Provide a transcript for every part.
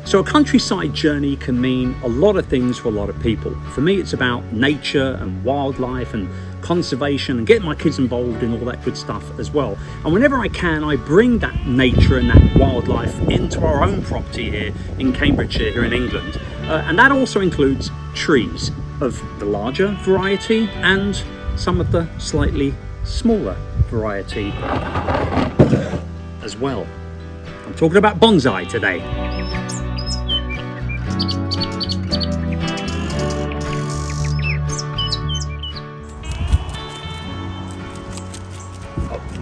So a countryside journey can mean a lot of things for a lot of people. For me, it's about nature and wildlife and conservation and getting my kids involved in all that good stuff as well. And whenever I can, I bring that nature and that wildlife into our own property here in Cambridgeshire, here in England. And that also includes trees of the larger variety and some of the slightly smaller variety as well. I'm talking about bonsai today.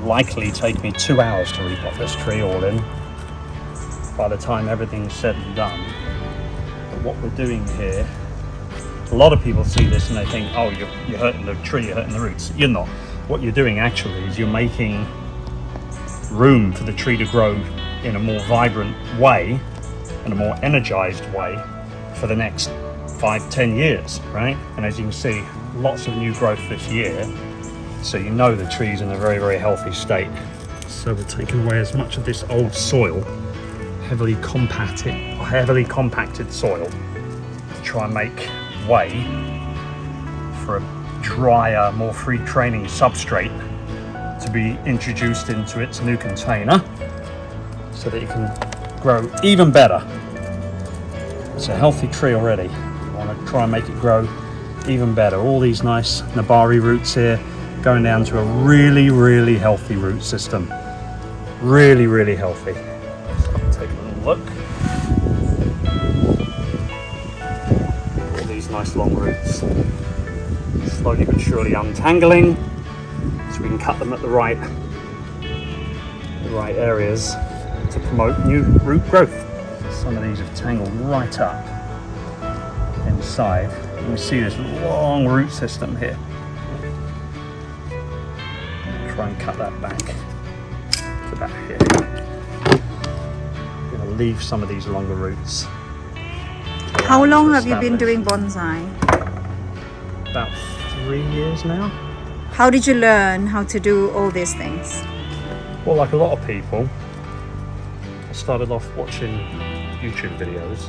Likely take me 2 hours to repot this tree all in by the time everything's said and done. But what we're doing here, a lot of people see this and they think, oh, you're hurting the tree, you're hurting the roots. You're not. What you're doing actually is you're making room for the tree to grow in a more vibrant way, in a more energized way for the next 5-10 years, right? And as you can see, lots of new growth this year. So you know the tree's in a very, very healthy state. So we're taking away as much of this old soil, heavily compacted soil, to try and make way for a drier, more free training substrate to be introduced into its new container so that it can grow even better. It's a healthy tree already. We want to try and make it grow even better. All these nice Nebari roots here, going down to a really, really healthy root system. Really, really healthy. So I'll take a little look. All these nice long roots. Slowly but surely untangling, so we can cut them at the right areas to promote new root growth. Some of these have tangled right up inside. You can see this long root system here. Try and cut that back to about here. I'm going to leave some of these longer roots. How long have you been doing bonsai? About 3 years now. How did you learn how to do all these things? Well, like a lot of people, I started off watching YouTube videos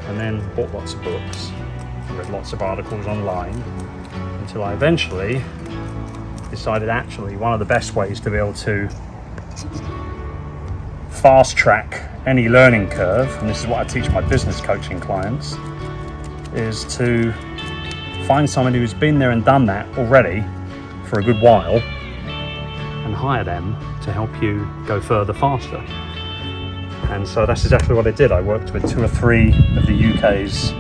and then bought lots of books, read lots of articles online, until I eventually decided actually one of the best ways to be able to fast track any learning curve, and this is what I teach my business coaching clients, is to find somebody who's been there and done that already for a good while and hire them to help you go further faster. And so that's exactly what I did. I worked with 2 or 3 of the UK's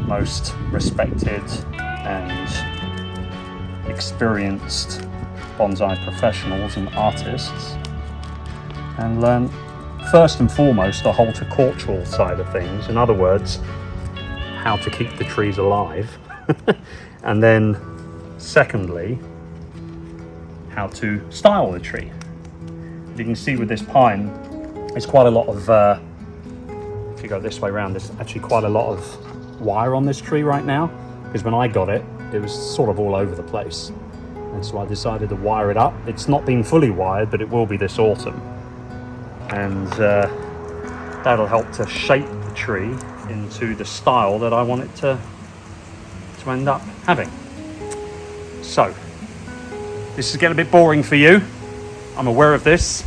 most respected and experienced bonsai professionals and artists, and learn first and foremost the horticultural side of things. In other words, how to keep the trees alive. And then secondly, how to style the tree. You can see with this pine, there's quite a lot of, if you go this way around, there's actually quite a lot of wire on this tree right now, because when I got it, it was sort of all over the place. And so I decided to wire it up. It's not been fully wired, but it will be this autumn. And that'll help to shape the tree into the style that I want it to end up having. So, this is getting a bit boring for you. I'm aware of this.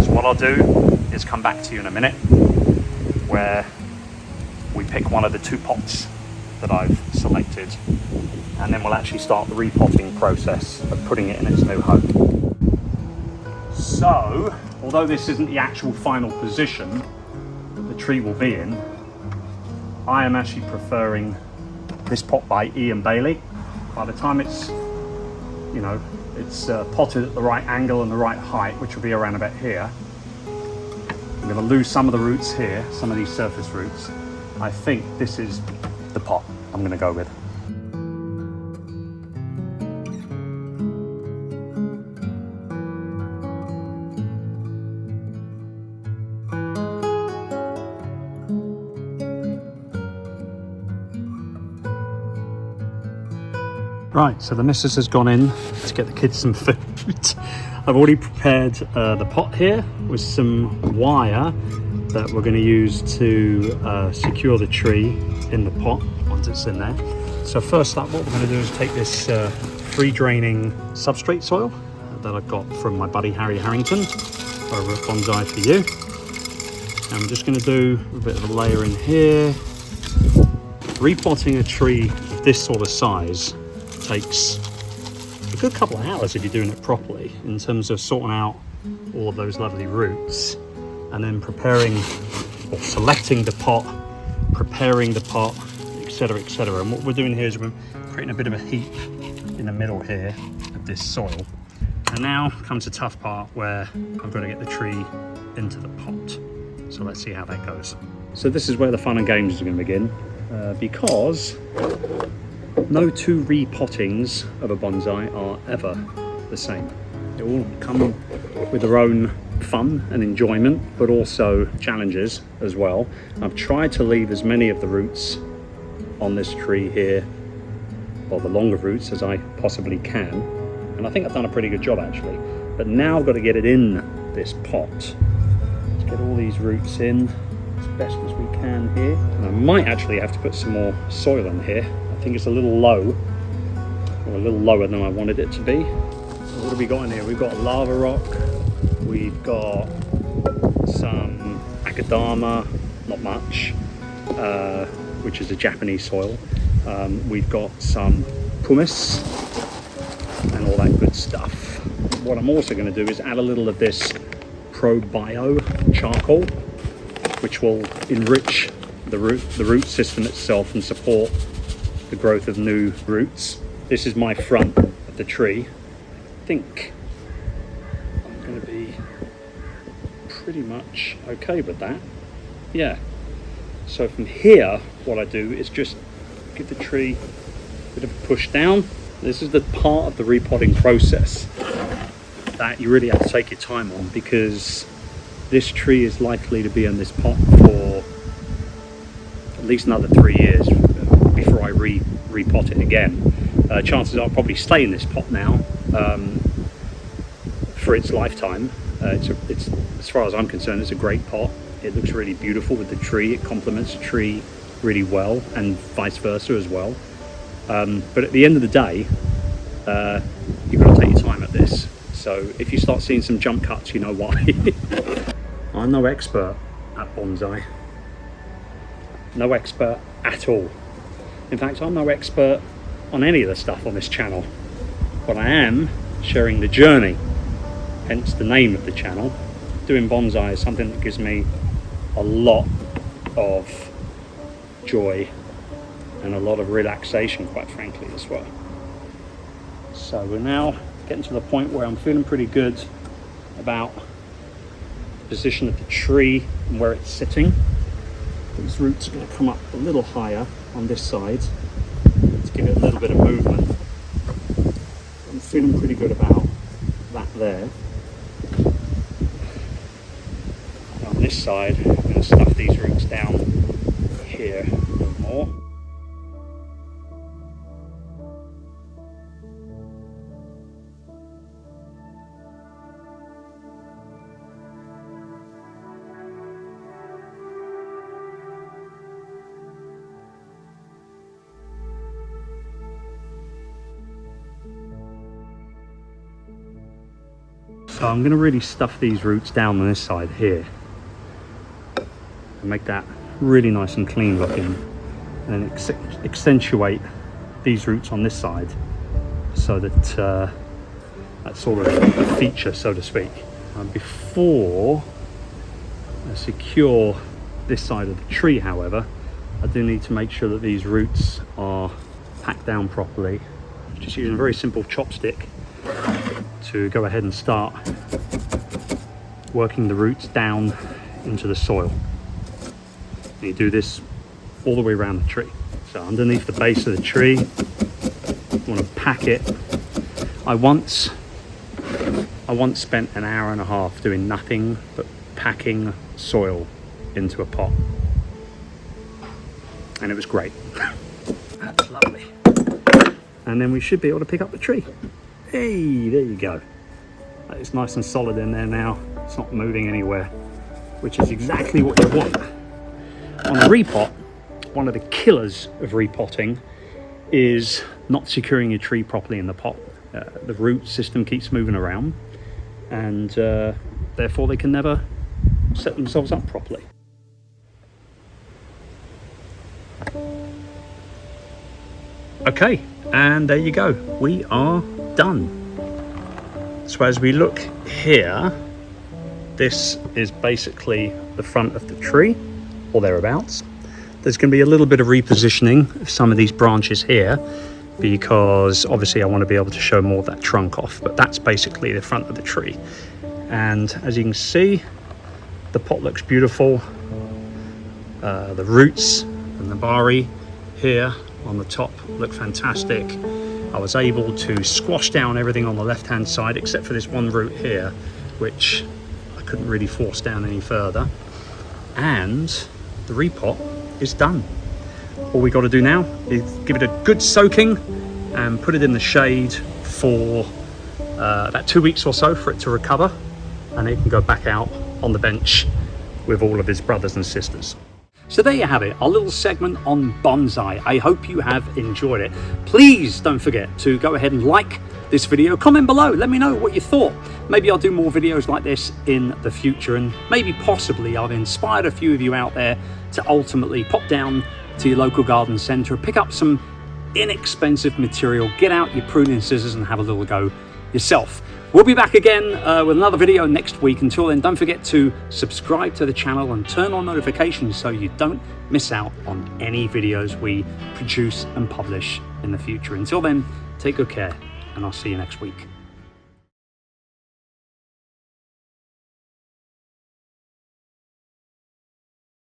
So what I'll do is come back to you in a minute, where we pick one of the 2 pots that I've selected, and then we'll actually start the repotting process of putting it in its new home. So, although this isn't the actual final position that the tree will be in, I am actually preferring this pot by Ian Bailey. By the time it's potted at the right angle and the right height, which will be around about here, I'm going to lose some of the roots here, some of these surface roots. I think this is the pot I'm going to go with. Right, so the missus has gone in to get the kids some food. I've already prepared the pot here with some wire that we're going to use to secure the tree in the pot once it's in there. So first up, what we're going to do is take this free draining substrate soil that I've got from my buddy Harry Harrington over at Bonsai for You. And I'm just going to do a bit of a layer in here. Repotting a tree of this sort of size takes a good couple of hours if you're doing it properly, in terms of sorting out all of those lovely roots and then preparing or selecting the pot, preparing the pot, etc, etc. And what we're doing here is we're creating a bit of a heap in the middle here of this soil. And now comes the tough part where I've got to get the tree into the pot. So let's see how that goes. So this is where the fun and games are going to begin, because no two repottings of a bonsai are ever the same. They all come with their own fun and enjoyment, but also challenges as well. I've tried to leave as many of the roots on this tree here, or the longer roots, as I possibly can. And I think I've done a pretty good job actually. But now I've got to get it in this pot. Let's get all these roots in as best as we can here. And I might actually have to put some more soil in here. I think it's a little low, or a little lower than I wanted it to be. So what have we got in here? We've got lava rock, we've got some akadama, not much, which is a Japanese soil. We've got some pumice and all that good stuff. What I'm also going to do is add a little of this ProBio charcoal, which will enrich the root system itself and support the growth of new roots. This is my front of the tree. I think I'm going to be pretty much okay with that. Yeah. So from here, what I do is just give the tree a bit of a push down. This is the part of the repotting process that you really have to take your time on, because this tree is likely to be in this pot for at least another 3 years before I repot it again. Chances are I'll probably stay in this pot now for its lifetime. It's as far as I'm concerned, it's a great pot. It looks really beautiful with the tree. It complements the tree really well, and vice versa as well. But at the end of the day, you've got to take your time at this. So if you start seeing some jump cuts, you know why. I'm no expert at bonsai. No expert at all. In fact, I'm no expert on any of the stuff on this channel. But I am sharing the journey, hence the name of the channel. Doing bonsai is something that gives me a lot of joy and a lot of relaxation, quite frankly, as well. So we're now getting to the point where I'm feeling pretty good about the position of the tree and where it's sitting. These roots are going to come up a little higher on this side to give it a little bit of movement. I'm feeling pretty good about that there. And on this side, I'm going to stuff these roots down here a little more. So I'm going to really stuff these roots down on this side here and make that really nice and clean looking, and then accentuate these roots on this side so that that's sort of a feature, so to speak. Before I secure this side of the tree, however, I do need to make sure that these roots are packed down properly. Just using a very simple chopstick to go ahead and start working the roots down into the soil. And you do this all the way around the tree. So underneath the base of the tree, you want to pack it. I once spent an hour and a half doing nothing but packing soil into a pot, and it was great. That's lovely. And then we should be able to pick up the tree. Hey, there you go. It's nice and solid in there now. It's not moving anywhere. which is exactly what you want. On a repot, one of the killers of repotting is not securing your tree properly in the pot. The root system keeps moving around, and therefore they can never set themselves up properly. Okay, and there you go, we are done. So as we look here, this is basically the front of the tree, or thereabouts. There's going to be a little bit of repositioning of some of these branches here, because obviously I want to be able to show more of that trunk off, but that's basically the front of the tree. And as you can see, the pot looks beautiful. The roots and the Nebari here on the top look fantastic. I was able to squash down everything on the left hand side except for this one root here, which I couldn't really force down any further. And the repot is done. All we got to do now is give it a good soaking and put it in the shade for about 2 weeks or so for it to recover, and it can go back out on the bench with all of his brothers and sisters. So there you have it, our little segment on bonsai. I hope you have enjoyed it. Please don't forget to go ahead and like this video, comment below, let me know what you thought. Maybe I'll do more videos like this in the future, and maybe possibly I've inspired a few of you out there to ultimately pop down to your local garden centre, pick up some inexpensive material, get out your pruning scissors and have a little go yourself. We'll be back again with another video next week. Until then, don't forget to subscribe to the channel and turn on notifications so you don't miss out on any videos we produce and publish in the future. Until then, take good care, and I'll see you next week.